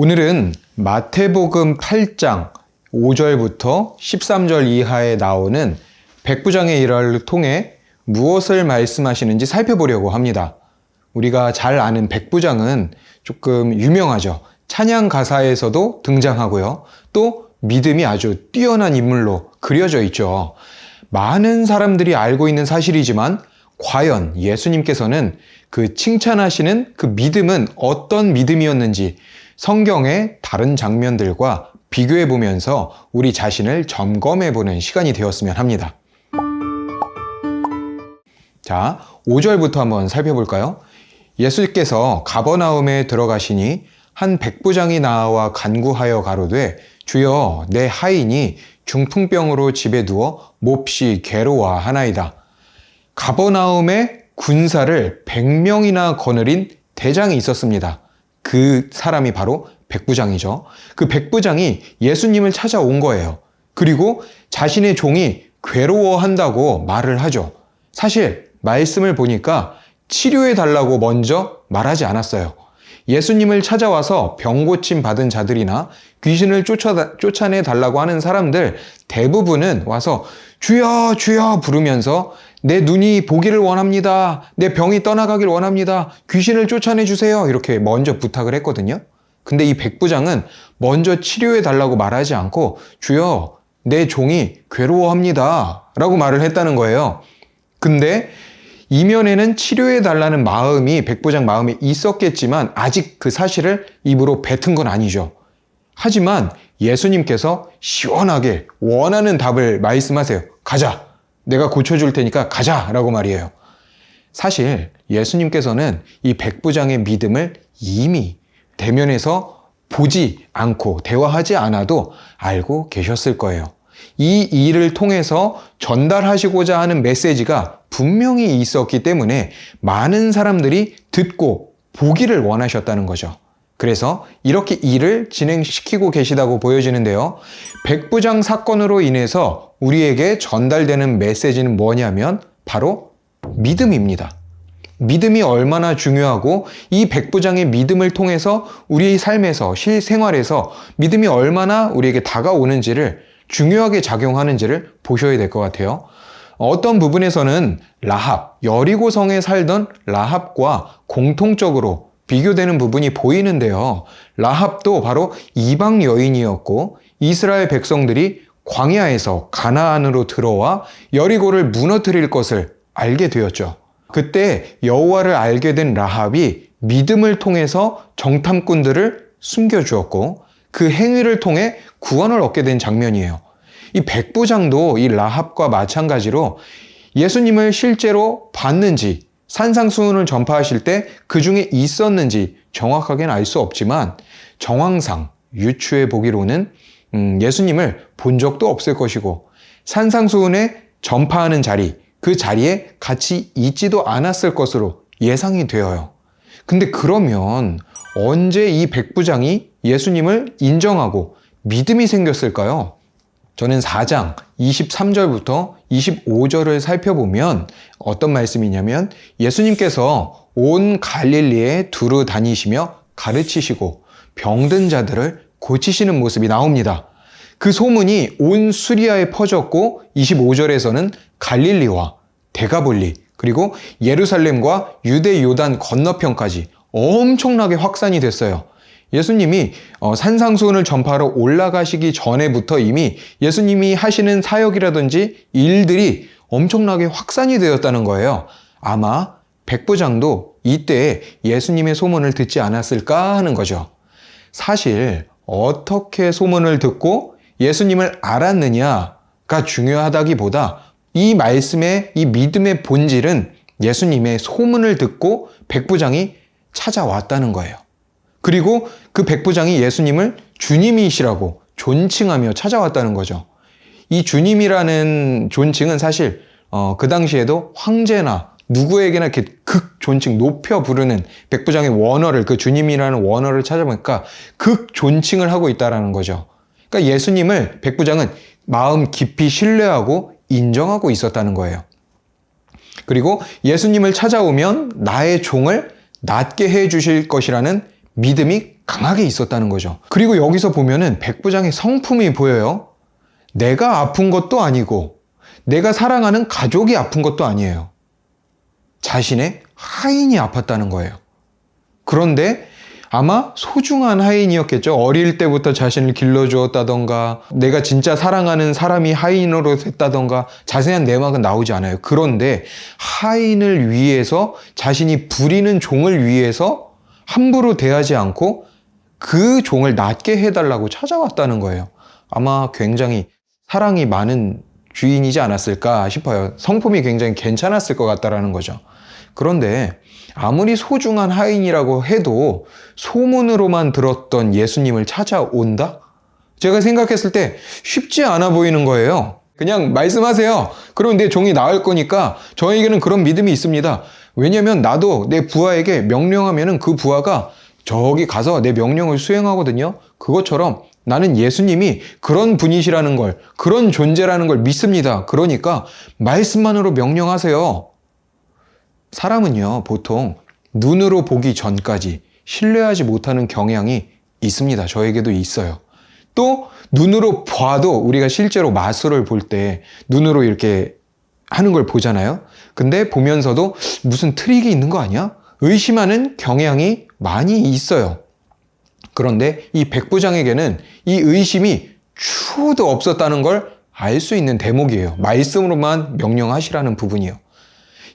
오늘은 마태복음 8장 5절부터 13절 이하에 나오는 백부장의 일화를 통해 무엇을 말씀하시는지 살펴보려고 합니다. 우리가 잘 아는 백부장은 조금 유명하죠. 찬양 가사에서도 등장하고요. 또 믿음이 아주 뛰어난 인물로 그려져 있죠. 많은 사람들이 알고 있는 사실이지만 과연 예수님께서는 그 칭찬하시는 그 믿음은 어떤 믿음이었는지 성경의 다른 장면들과 비교해 보면서 우리 자신을 점검해 보는 시간이 되었으면 합니다. 자, 5절부터 한번 살펴볼까요? 예수께서 가버나움에 들어가시니 한 백부장이 나와 간구하여 가로되 주여 내 하인이 중풍병으로 집에 누워 몹시 괴로워하나이다. 가버나움에 군사를 100명이나 거느린 대장이 있었습니다. 그 사람이 바로 백부장이죠. 그 백부장이 예수님을 찾아온 거예요. 그리고 자신의 종이 괴로워한다고 말을 하죠. 사실 말씀을 보니까 치료해 달라고 먼저 말하지 않았어요. 예수님을 찾아와서 병 고침 받은 자들이나 귀신을 쫓아내 달라고 하는 사람들 대부분은 와서 주여 주여 부르면서 내 눈이 보기를 원합니다. 내 병이 떠나가길 원합니다. 귀신을 쫓아내 주세요. 이렇게 먼저 부탁을 했거든요. 근데 이 백부장은 먼저 치료해 달라고 말하지 않고 주여 내 종이 괴로워합니다. 라고 말을 했다는 거예요. 근데 이면에는 치료해 달라는 마음이 백부장 마음에 있었겠지만 아직 그 사실을 입으로 뱉은 건 아니죠. 하지만 예수님께서 시원하게 원하는 답을 말씀하세요. 가자. 내가 고쳐줄 테니까 가자 라고 말이에요. 사실 예수님께서는 이 백부장의 믿음을 이미 대면에서 보지 않고 대화하지 않아도 알고 계셨을 거예요. 이 일을 통해서 전달하시고자 하는 메시지가 분명히 있었기 때문에 많은 사람들이 듣고 보기를 원하셨다는 거죠. 그래서 이렇게 일을 진행시키고 계시다고 보여지는데요. 백부장 사건으로 인해서 우리에게 전달되는 메시지는 뭐냐면 바로 믿음입니다. 믿음이 얼마나 중요하고 이 백부장의 믿음을 통해서 우리의 삶에서 실생활에서 믿음이 얼마나 우리에게 다가오는지를 중요하게 작용하는지를 보셔야 될 것 같아요. 어떤 부분에서는 라합, 여리고성에 살던 라합과 공통적으로 비교되는 부분이 보이는데요. 라합도 바로 이방 여인이었고 이스라엘 백성들이 광야에서 가나안으로 들어와 여리고를 무너뜨릴 것을 알게 되었죠. 그때 여호와를 알게 된 라합이 믿음을 통해서 정탐꾼들을 숨겨주었고 그 행위를 통해 구원을 얻게 된 장면이에요. 이 백부장도 이 라합과 마찬가지로 예수님을 실제로 봤는지 산상수훈을 전파하실 때 그 중에 있었는지 정확하게는 알 수 없지만 정황상 유추해 보기로는 예수님을 본 적도 없을 것이고 산상수훈에 전파하는 자리, 그 자리에 같이 있지도 않았을 것으로 예상이 되어요. 근데 그러면 언제 이 백부장이 예수님을 인정하고 믿음이 생겼을까요? 저는 4장 23절부터 25절을 살펴보면 어떤 말씀이냐면 예수님께서 온 갈릴리에 두루 다니시며 가르치시고 병든 자들을 고치시는 모습이 나옵니다. 그 소문이 온 수리아에 퍼졌고 25절에서는 갈릴리와 데가볼리 그리고 예루살렘과 유대 요단 건너편까지 엄청나게 확산이 됐어요. 예수님이 산상수훈을 전파하러 올라가시기 전에부터 이미 예수님이 하시는 사역이라든지 일들이 엄청나게 확산이 되었다는 거예요. 아마 백부장도 이때 예수님의 소문을 듣지 않았을까 하는 거죠. 사실 어떻게 소문을 듣고 예수님을 알았느냐가 중요하다기보다 이 말씀의 이 믿음의 본질은 예수님의 소문을 듣고 백부장이 찾아왔다는 거예요. 그리고 그 백부장이 예수님을 주님이시라고 존칭하며 찾아왔다는 거죠. 이 주님이라는 존칭은 사실 그 당시에도 황제나 누구에게나 이렇게 극 존칭 높여 부르는 백부장의 원어를 그 주님이라는 원어를 찾아보니까 극 존칭을 하고 있다는 거죠. 그러니까 예수님을 백부장은 마음 깊이 신뢰하고 인정하고 있었다는 거예요. 그리고 예수님을 찾아오면 나의 종을 낫게 해 주실 것이라는 믿음이 강하게 있었다는 거죠. 그리고 여기서 보면은 백부장의 성품이 보여요. 내가 아픈 것도 아니고 내가 사랑하는 가족이 아픈 것도 아니에요. 자신의 하인이 아팠다는 거예요. 그런데 아마 소중한 하인이었겠죠. 어릴 때부터 자신을 길러주었다던가 내가 진짜 사랑하는 사람이 하인으로 됐다던가 자세한 내막은 나오지 않아요. 그런데 하인을 위해서 자신이 부리는 종을 위해서 함부로 대하지 않고 그 종을 낫게 해달라고 찾아왔다는 거예요. 아마 굉장히 사랑이 많은 주인이지 않았을까 싶어요. 성품이 굉장히 괜찮았을 것 같다라는 거죠. 그런데 아무리 소중한 하인이라고 해도 소문으로만 들었던 예수님을 찾아온다? 제가 생각했을 때 쉽지 않아 보이는 거예요. 그냥 말씀하세요. 그럼 내 종이 나을 거니까 저에게는 그런 믿음이 있습니다. 왜냐면 나도 내 부하에게 명령하면은 그 부하가 저기 가서 내 명령을 수행하거든요. 그것처럼 나는 예수님이 그런 분이시라는 걸, 그런 존재라는 걸 믿습니다. 그러니까 말씀만으로 명령하세요. 사람은요, 보통 눈으로 보기 전까지 신뢰하지 못하는 경향이 있습니다. 저에게도 있어요. 또 눈으로 봐도 우리가 실제로 마술을 볼 때 눈으로 이렇게 하는 걸 보잖아요. 근데 보면서도 무슨 트릭이 있는 거 아니야? 의심하는 경향이 많이 있어요. 그런데 이 백부장에게는 이 의심이 추호도 없었다는 걸 알 수 있는 대목이에요. 말씀으로만 명령하시라는 부분이요.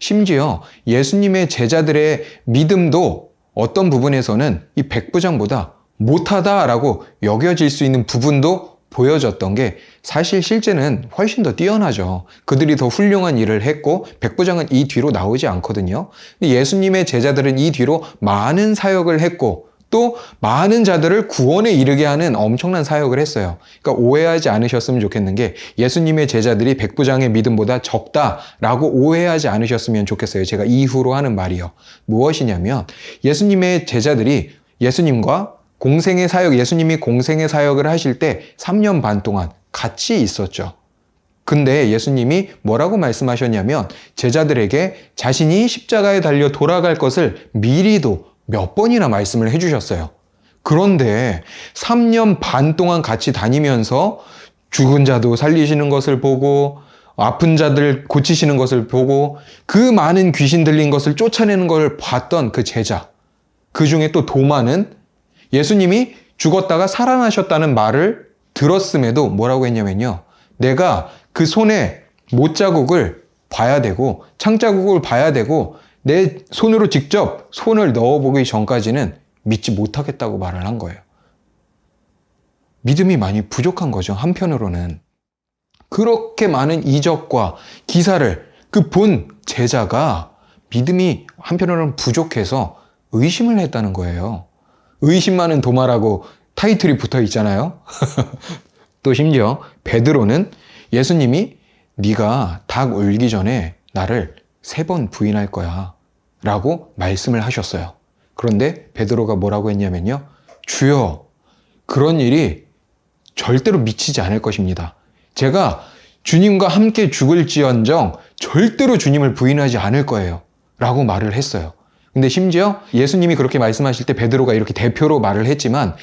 심지어 예수님의 제자들의 믿음도 어떤 부분에서는 이 백부장보다 못하다라고 여겨질 수 있는 부분도 보여졌던 게 사실 실제는 훨씬 더 뛰어나죠. 그들이 더 훌륭한 일을 했고 백부장은 이 뒤로 나오지 않거든요. 예수님의 제자들은 이 뒤로 많은 사역을 했고 또 많은 자들을 구원에 이르게 하는 엄청난 사역을 했어요. 그러니까 오해하지 않으셨으면 좋겠는 게 예수님의 제자들이 백부장의 믿음보다 적다라고 오해하지 않으셨으면 좋겠어요. 제가 이후로 하는 말이요. 무엇이냐면 예수님의 제자들이 예수님과 공생의 사역, 예수님이 공생의 사역을 하실 때 3년 반 동안 같이 있었죠. 근데 예수님이 뭐라고 말씀하셨냐면 제자들에게 자신이 십자가에 달려 돌아갈 것을 미리도 몇 번이나 말씀을 해주셨어요. 그런데 3년 반 동안 같이 다니면서 죽은 자도 살리시는 것을 보고 아픈 자들 고치시는 것을 보고 그 많은 귀신 들린 것을 쫓아내는 걸 봤던 그 제자, 그 중에 또 도마는 예수님이 죽었다가 살아나셨다는 말을 들었음에도 뭐라고 했냐면요. 내가 그 손에 못자국을 봐야 되고 창자국을 봐야 되고 내 손으로 직접 손을 넣어보기 전까지는 믿지 못하겠다고 말을 한 거예요. 믿음이 많이 부족한 거죠. 한편으로는. 그렇게 많은 이적과 기사를 그 본 제자가 믿음이 한편으로는 부족해서 의심을 했다는 거예요. 의심 많은 도마라고 타이틀이 붙어 있잖아요. 또 심지어 베드로는 예수님이 네가 닭 울기 전에 나를 3번 부인할 거야 라고 말씀을 하셨어요. 그런데 베드로가 뭐라고 했냐면요. 주여, 그런 일이 절대로 미치지 않을 것입니다. 제가 주님과 함께 죽을지언정 절대로 주님을 부인하지 않을 거예요 라고 말을 했어요. 근데 심지어 예수님이 그렇게 말씀하실 때 베드로가 이렇게 대표로 말을 했지만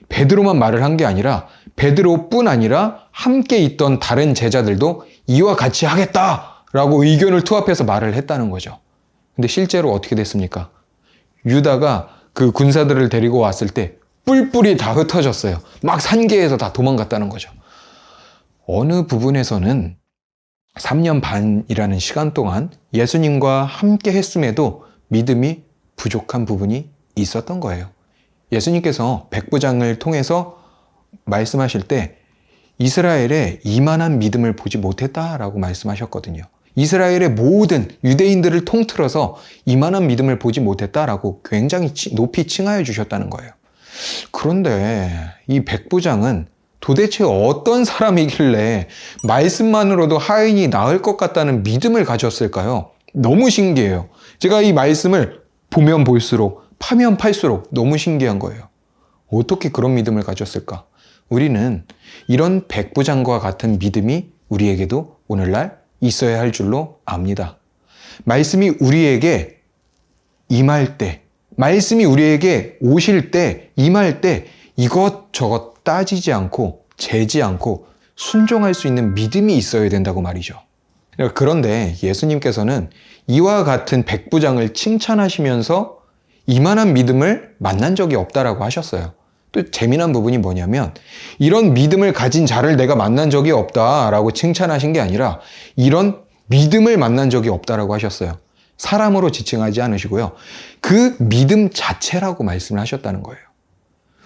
베드로만 말을 한 게 아니라 베드로뿐 아니라 함께 있던 다른 제자들도 이와 같이 하겠다라고 의견을 투합해서 말을 했다는 거죠. 근데 실제로 어떻게 됐습니까? 유다가 그 군사들을 데리고 왔을 때 뿔뿔이 다 흩어졌어요. 막 산계에서 다 도망갔다는 거죠. 어느 부분에서는 3년 반이라는 시간 동안 예수님과 함께 했음에도 믿음이 부족한 부분이 있었던 거예요. 예수님께서 백부장을 통해서 말씀하실 때 이스라엘에 이만한 믿음을 보지 못했다라고 말씀하셨거든요. 이스라엘의 모든 유대인들을 통틀어서 이만한 믿음을 보지 못했다라고 굉장히 높이 칭하여 주셨다는 거예요. 그런데 이 백부장은 도대체 어떤 사람이길래 말씀만으로도 하인이 나을 것 같다는 믿음을 가졌을까요? 너무 신기해요. 제가 이 말씀을 보면 볼수록 파면 팔수록 너무 신기한 거예요. 어떻게 그런 믿음을 가졌을까? 우리는 이런 백부장과 같은 믿음이 우리에게도 오늘날 있어야 할 줄로 압니다. 말씀이 우리에게 임할 때 말씀이 우리에게 오실 때, 임할 때 이것저것 따지지 않고 재지 않고 순종할 수 있는 믿음이 있어야 된다고 말이죠. 그런데 예수님께서는 이와 같은 백부장을 칭찬하시면서 이만한 믿음을 만난 적이 없다라고 하셨어요. 또 재미난 부분이 뭐냐면 이런 믿음을 가진 자를 내가 만난 적이 없다라고 칭찬하신 게 아니라 이런 믿음을 만난 적이 없다라고 하셨어요. 사람으로 지칭하지 않으시고요. 그 믿음 자체라고 말씀을 하셨다는 거예요.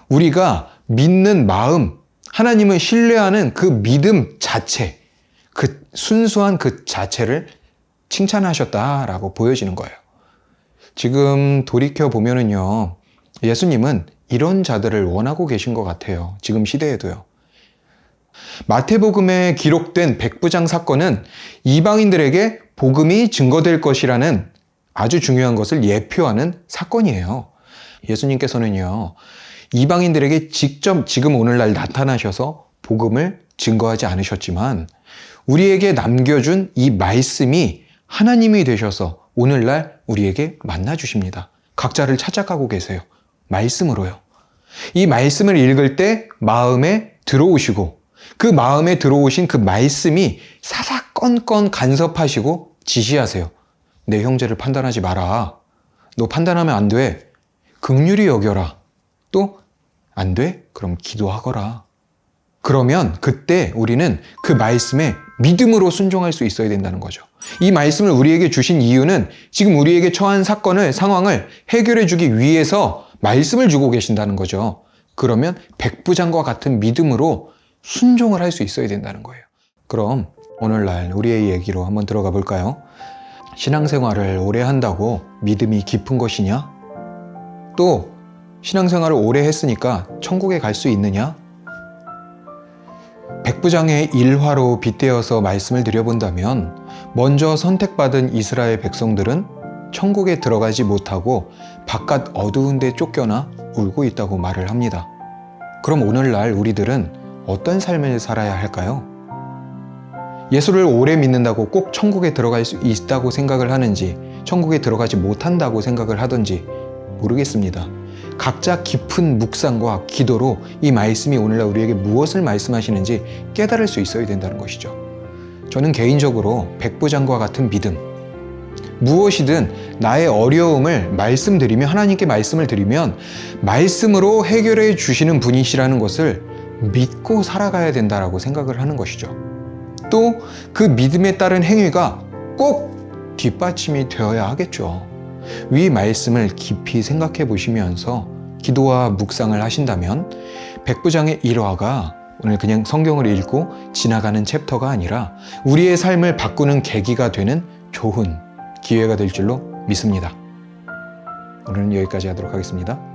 우리가 믿는 마음, 하나님을 신뢰하는 그 믿음 자체, 그 순수한 그 자체를 칭찬하셨다라고 보여지는 거예요. 지금 돌이켜 보면은요, 예수님은 이런 자들을 원하고 계신 것 같아요. 지금 시대에도요. 마태복음에 기록된 백부장 사건은 이방인들에게 복음이 증거될 것이라는 아주 중요한 것을 예표하는 사건이에요. 예수님께서는요, 이방인들에게 직접 지금 오늘날 나타나셔서 복음을 증거하지 않으셨지만 우리에게 남겨준 이 말씀이 하나님이 되셔서 오늘날 우리에게 만나주십니다. 각자를 찾아가고 계세요. 말씀으로요. 이 말씀을 읽을 때 마음에 들어오시고 그 마음에 들어오신 그 말씀이 사사건건 간섭하시고 지시하세요. 내 형제를 판단하지 마라. 너 판단하면 안 돼. 긍휼히 여겨라. 또 안 돼? 그럼 기도하거라. 그러면 그때 우리는 그 말씀에 믿음으로 순종할 수 있어야 된다는 거죠. 이 말씀을 우리에게 주신 이유는 지금 우리에게 처한 사건을, 상황을 해결해 주기 위해서 말씀을 주고 계신다는 거죠. 그러면 백부장과 같은 믿음으로 순종을 할 수 있어야 된다는 거예요. 그럼 오늘날 우리의 얘기로 한번 들어가 볼까요? 신앙생활을 오래 한다고 믿음이 깊은 것이냐? 또 신앙생활을 오래 했으니까 천국에 갈 수 있느냐? 백부장의 일화로 빗대어서 말씀을 드려본다면 먼저 선택받은 이스라엘 백성들은 천국에 들어가지 못하고 바깥 어두운 데 쫓겨나 울고 있다고 말을 합니다. 그럼 오늘날 우리들은 어떤 삶을 살아야 할까요? 예수를 오래 믿는다고 꼭 천국에 들어갈 수 있다고 생각을 하는지 천국에 들어가지 못한다고 생각을 하든지 모르겠습니다. 각자 깊은 묵상과 기도로 이 말씀이 오늘날 우리에게 무엇을 말씀하시는지 깨달을 수 있어야 된다는 것이죠. 저는 개인적으로 백부장과 같은 믿음, 무엇이든 나의 어려움을 말씀드리며 하나님께 말씀을 드리면 말씀으로 해결해 주시는 분이시라는 것을 믿고 살아가야 된다고 생각을 하는 것이죠. 또 그 믿음에 따른 행위가 꼭 뒷받침이 되어야 하겠죠. 위 말씀을 깊이 생각해 보시면서 기도와 묵상을 하신다면 백부장의 일화가 오늘 그냥 성경을 읽고 지나가는 챕터가 아니라 우리의 삶을 바꾸는 계기가 되는 좋은 기회가 될 줄로 믿습니다. 오늘은 여기까지 하도록 하겠습니다.